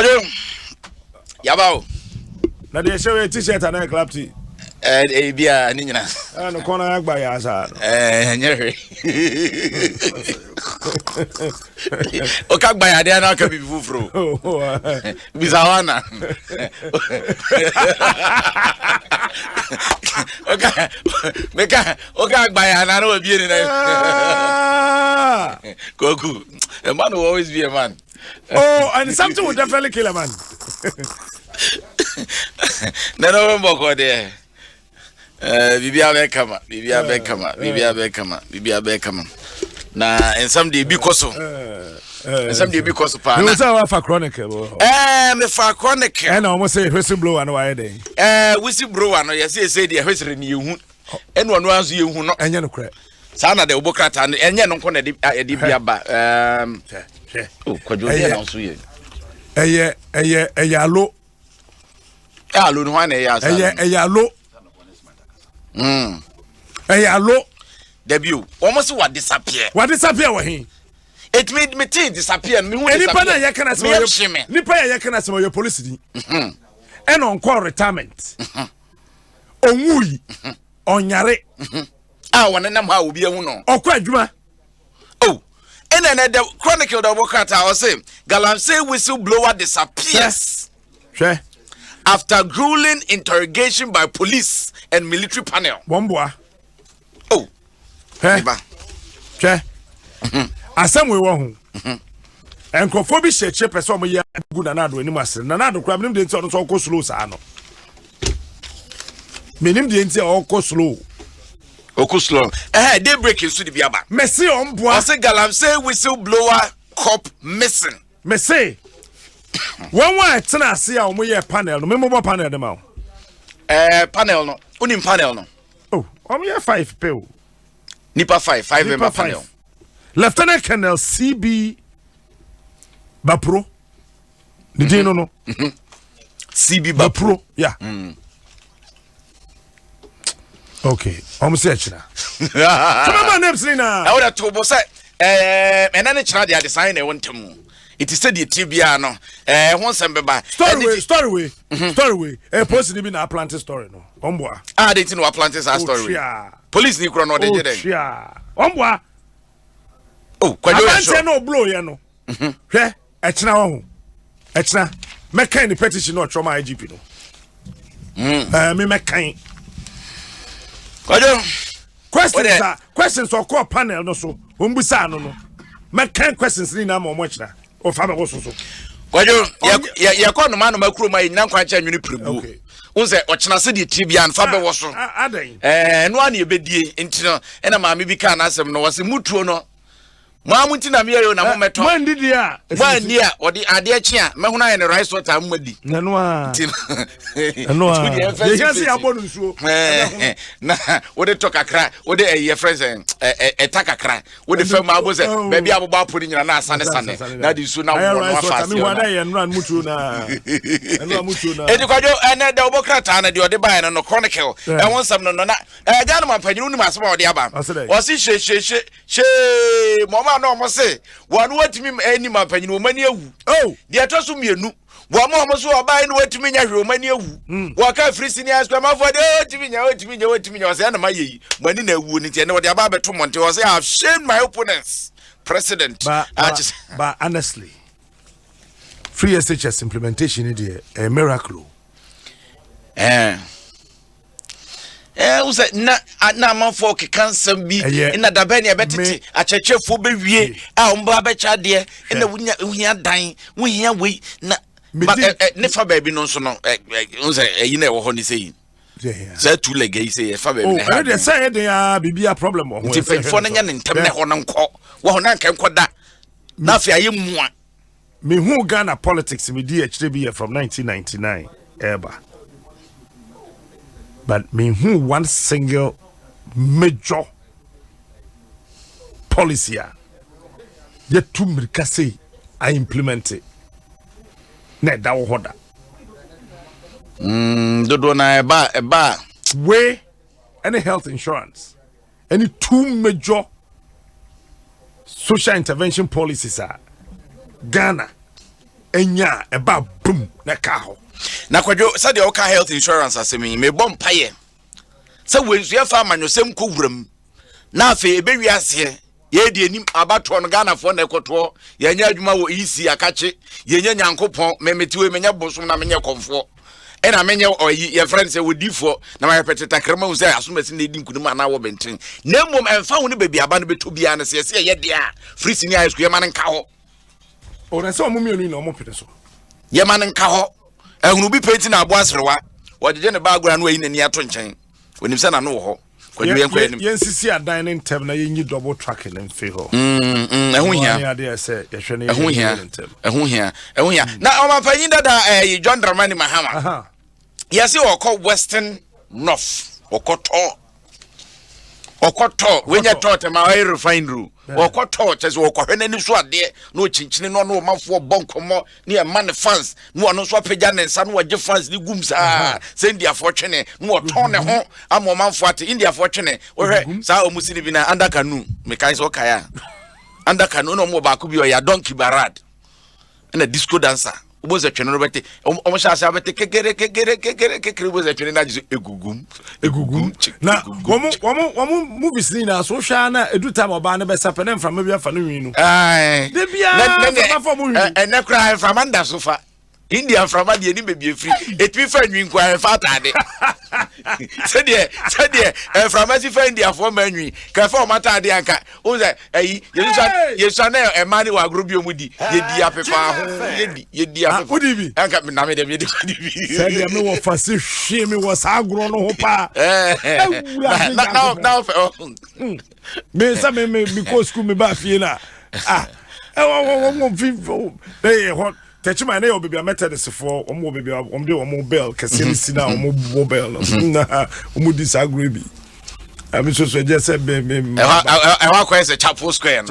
Kwajo. Yabao. Na dey show a t-shirt and a clap tea. Bia ni nyina. No corner agba ya asa. Nyere. O ka gba ya de na ka bibi fufuro. Bizawana. O ka gba ya na obi ni na. Koku. A man will always be a man. Oh, and something will definitely kill a man. No more there. Bibia Bekama. Na and someday because of someday because of you say wa for chronicle. Me for chronicle. And almost say whistleblower no why dey. Whistleblower no yes say dey whistle ni ehu. Eno anu azu ehu no. Enye no kra. Sa na de obokrata no enye no nko na de bia ba. Oh, kwajo dey na so ye. Eye alo. Alo no wan eye asa. Eye alo. Alo. Debut. Almost what disappear. What disappear wa hin? It made me disappear. Me who disappear. Nipa na ye kana se nipa ye kana se your police di. And on call retirement. Onwui. Onyare. Wana nam ha obi ehu no. Okwa adwuma. Oh. And then the chronicle the worker I was saying, Galamsey whistleblower disappears. Sure. After grueling interrogation by police and military panel. Bomboa. Oh. Hey. Che. Asem we wo hu. Enkofo bi sheche pese omo ye gu na nado ani masere. Na nado kra minim de nti ono so ko slow sa no. Minim de nti o ko slow. Okuslo. Daybreak in Sudi Biaba. Messi on bois. I say Galamsey whistleblower cop missing. Messi. One way tena see a omo ye panel no. Me mo panel dem a. Panel no. Unim panel no. Oh, omo ye 5 pe o. Nipa 5 member panel. Lieutenant Colonel CB Bapro. The Dino no. CB Bapro. Yeah. Okay. Almost china. Some of my names na. I would have told say and then china they design e want to. It is said the TBA no. Once and beba. Story way. Post ni bi na plant story no. Omboa. They tin no plant story. Police ni kro no dey dey. Omboa. Oh, kwajo ya show. No blow ye no. Hwe, echina wo. Echina. Me kan the petition no trauma IGP no. Me kan. Kwajo. Questions or call panel no so. Ombusa no. Me kan questions ni na mo china. O fa me go so. Kwajo, ya kwa no man no makuro mai nan kwa cha nwini prebu. Okay. Unse ochina se di tibia nfa be wo so. Adan. No an ye bedie ntino na maame bi ka na asem no wose mutuo no. Maamunti na me yo na mo meto. Man didi a. Man dia odi ade achi a me huna ye ne rice water amadi. Nanu a. Nanu a. Ye kan se abonu nsuo. Na wode to kakra, wode ye friends eta kakra. Wode fam abo se ba bia abobo apori nyina na asane sane. Na di su na wo no afase. Me wada ye nran mutuo na. Enu mutuo na. Edi kwajo ene de obokrata na de ode ban no chronicle. E won sam no na. Gana mampanyinu ni masema ode aba. Osi she mama no mo se wanu watimi eni mampanyinu mani ewu. Oh, de atoso mienu. Wa mo so obai no watimi nya hwe mani ewu. Wa ka free senior school ma for de watimi nya o se na mayeyi. Mani na ewu ni tie ne ode aba beto monte o se I have shamed my opponents. President. But honestly, free SHS implementation is a miracle. Usa na manfo kekansam bi na dabani abetete achechefo be wie a omba be cha de na wunya dan wuhia we na ne fa ba bi no so no usa eyi na wo ho ni sei say two leg yi say fa ba bi na ha. Oh, they say they are bibia problem ho. Ti fo na nya ne ntem na ho na nko wo ho na nka nko da na afia ye mua me hu Ghana politics me di HDB from 1999 ever. But me who one single major policy yet two mirkase I implement it. Ne da wo hoda. Dodo na eba way any health insurance. Any two major social intervention policies are Ghana enya eba boom na ka ho na kwadwo said the car health insurance asemi me bom paye se wensu fa amanyosem kowuram na afa ebewi ase ye di enim abato no Ghana fo na ekoto ye nya adwuma wo isi akache ye nya nyankopon memetiwe menya bosom na menye komfo ena menye oyi ye friend say wodifo na my peteta krema wo say asomasi na edi nkunim ana wo benten na mom emfa wo ne baby aba no beto bia na se ye de a free senior high school ye man nka ho o na se o mumionu na o mo pete so ye man nka ho ehunu bi penti na abo asrewa wojeje ne baagura no ayi nani ato nchen onim se na no ho kwadwe enko enim yen sisi adan ne ntem na yenyi double tracking en fe ho ehun hia ya de se ye hwe ne ehun hia na o ma panyin dada John Dramani Mahama yesi okọ Western North okoto wenya tot ma oil refinery okoto chese okohwe nani so ade no chinchini no manfo bonkomo ne e man fans no ono so apagya ne nsa no wage fans ni gum sa India for twene no oton ne ho ama manfo ate India for twene ohwe sa omusiri bi na andakanu mekai so kaya andakanu no mo ba ko bi o ya donkey barad na disco dancer oboze twene no bete omo sha sha bete kekere oboze twene na jiso egugum na womo movies ni na so hwa na edu time oba na be sapene mframa bi afa no wi no de bia na fa mo wi ene kra mframa nda sofa India mframa de ni bebi free etwi fa nwi nkwa fa atade said mframa si fa India for manwi ka fa o matade anka o say yesu na e mani wa agro bi omudi yedi apepa ho yedi apepa odibi anka na me de bi said me wo fa se hwe me wo sa agro no ho pa now me sa me because school me ba fie na wo fi ho Techima na yo baby Methodist for omo baby omde omo bell kese si na omo bell na omo disagree bi ami so just say be I wa kwese Chapel Square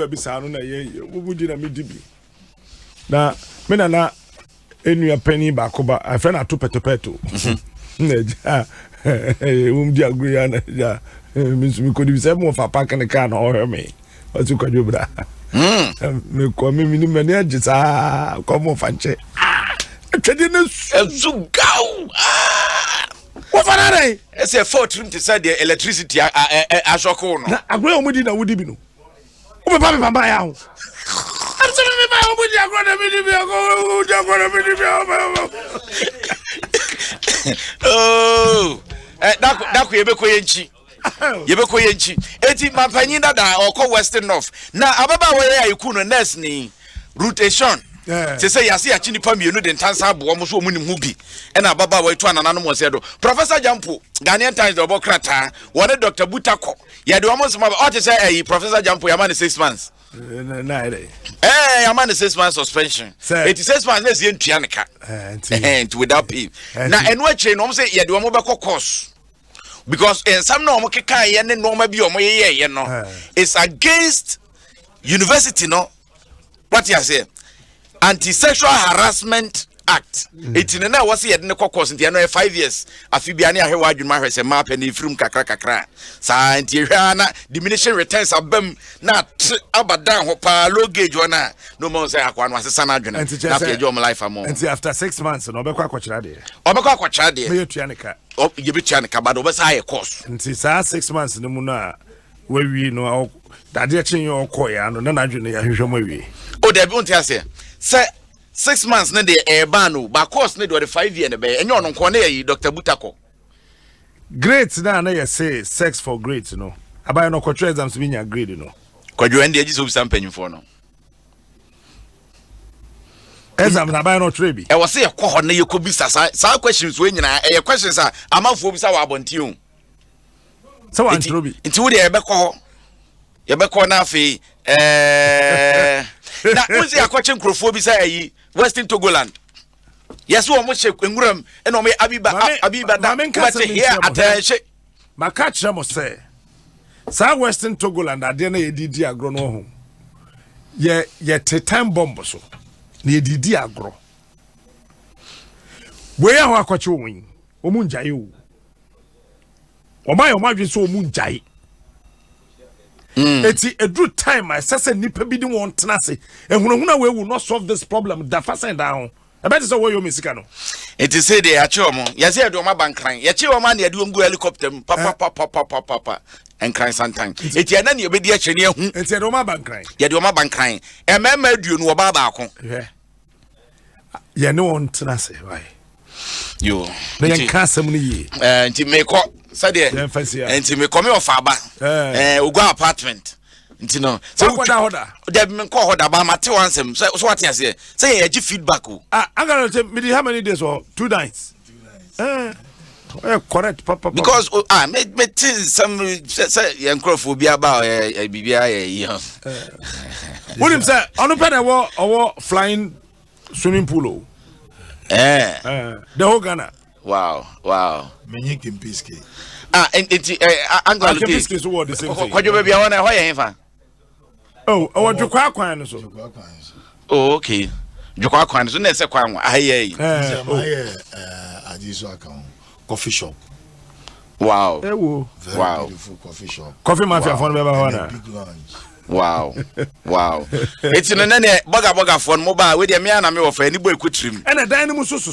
bi sa no na ye omo di na me di bi na me na enu apani ba ko ba afa na to peto na ja di agree ya na ja mi ko di say mo fa park na car na o me o ti kwadwo bra me ko me ni mani agisa ko mo fanche twede na zugau wo fana dai e say 4 to say the electricity ashoko no na agro omudi na wodi bi no wo be pa me baba ya ho arso me ba omudi agro na mi bi agro na mi oh dako yebeko yenchi eti mampanyi dada okọ Western North na ababa we ya iku no nurse ni rotation se say yase achi nipa mienu de ntansa abo mo so omunim hu bi na ababa we to anana no mo se do Professor Jampo Ghanaian Times do bokrata wone Dr. Butako ya de omo sema o te say Professor Jampo ya man 6 months na ya man 6 months suspension 86 months na se ntua neka without pay na eno achi no mo say ya de omo be course because in some no keka ye ne normal bi omo ye no it's against university no what you say Anti-Sexual Harassment Act etina na wase ye ne kokos ntia no 5 years afibia ne ahwe adwuma hwese map ne ifrum kakra sa ntia hwa na diminishing returns abam na abadan ho pa low gauge ona no mo say akwa no asesa na adwene na afia jo mo life am and after 6 months no obekwa akwachira de me yetua ne ka ye betua ne ka ba do be say course nti sa 6 months ne mu na wawi no dade chin yo koya no na adwene ya hwehwe mo awie o de bi untia say 6 months na de ebano ba course na de 5 year na be enyo no nko na yi Dr. Butako great na you say sex for great no abaye no kwotre exams bi nya grade no kwadwo ende agi so bisa mpanyimfo no exam na abaye no tre bi e wo se ye kwo ho na ye ko bisa sa questions we nyina e questions a amafo bisa wa abonti o so wa ntro bi nti wo de ye be kwo na afi na unzi akwache nkrofo bisa ayi Western Togoland yes wo mo che enguram e no me abiba da mate here attention makacha mo say sa Western Togoland ade na yedidi agro no ho ye time bomb so na yedidi agro we ya ho akwache won o mu njaye o ma yo ma dwe so o mu njaye eti edru time I say nipa bi di won tena se ehunahuna we will not solve this problem da fa send down e be say wo yo mesika no eti say dey ache omo ya say do ma bankran ya che omo na de go helicopter papa enkran santan eti ana ne obedi ache ne ahu eti do ma bankran ya de ma bankran e mema aduo no ba ko ya ne won tena se why yo na yan kasam ni yi nti me ko sade nti me come of aba ogu apartment nti no so hoda dey me ko hoda ba mate wansem so what you say say you feedback o I'm going to tell me how many days or 2 nights correct papa because me some say yankrophobia ba bibia yi what him say onu pe na flying swimming pool the whole Ghana wow menye Kempinski Anglo Kempinski so what the same thing kwajo bia wona ho ye fa oh dwekwa kwan no so oh okay dwekwa kwan so na se kwan aye ajiso account coffee shop wow wow beautiful coffee shop coffee mafia phone be ba wana big lounge wow it's no na boga phone mobile we dey me na me wo fa ni boy kutrim na dan ni mu susu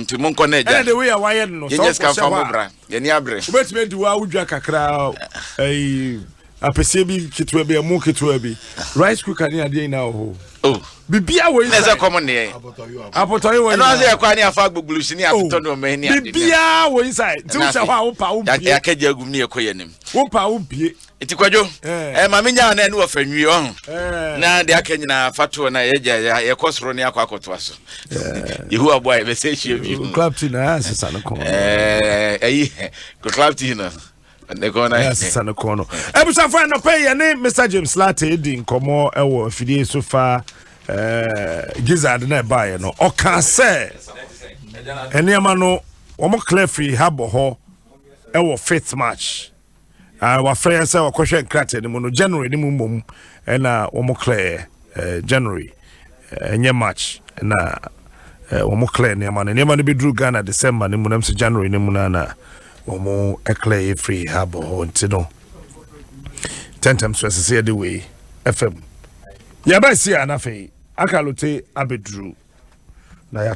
ti mon ko na ja na the way why no so yes kan fa mobra ye ni abre ubetime di wa udwa kakra apese bi kitwa bi amu kitwa bi rice cooker ni ade na ho bibia wo inside na ze common ne apotoyi wo na ze kwa ni afa gbogbulusi ni atoto no ma ni ade bibia wo inside ti wo se ho a wo pa wo pie ya kaja gum ni ekoye nim wo pa wo pie iti kwajo ma menya na ne wo fa nwi ho na de aka nyina fato na ye kosoro ni akwa akoto so yehu aboy be se hie bi club team na asesa no ko club team na ne ko na asesa no ko no ebusa fa no pay ne Mr James Latte di nkomo ewo fidie sofa Gizzard na bae no o kan se eniama no omo clear free habo ho ewo 5th match wa free se wa kwhwe krate ni mu no January ni mu mom na omo clear January enye match na omo clear eniama no be drew Ghana December ni mu na January ni mu na omo clear free habo ho ntino 10 times so say the way FM ya ba si anafe akalote abedru na ya